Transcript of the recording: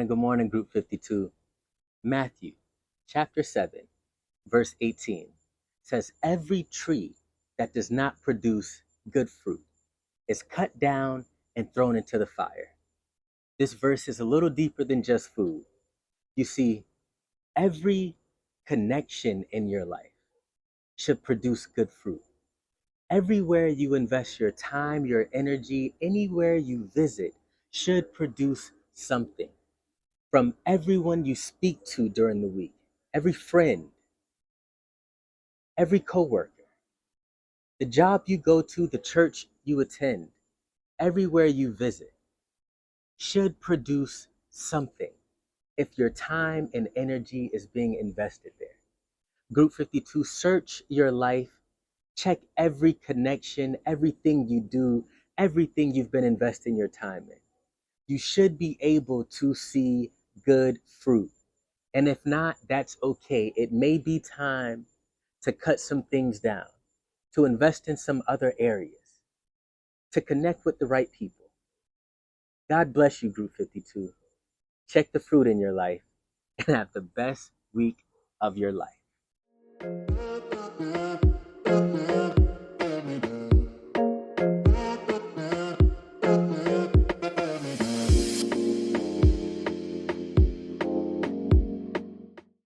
good morning, Group 52. Matthew chapter 7, verse 18 says, "Every tree that does not produce good fruit is cut down and thrown into the fire." This verse is a little deeper than just food. You see, every connection in your life should produce good fruit. Everywhere you invest your time, your energy, anywhere you visit should produce something. From everyone you speak to during the week, every friend, every coworker, the job you go to, the church you attend, everywhere you visit should produce something if your time and energy is being invested there. Group 52, search your life, check every connection, everything you do, everything you've been investing your time in. You should be able to see good fruit. And if not, that's okay. It may be time to cut some things down, to invest in some other areas, to connect with the right people. God bless you, Group 52. Check the fruit in your life and have the best week of your life.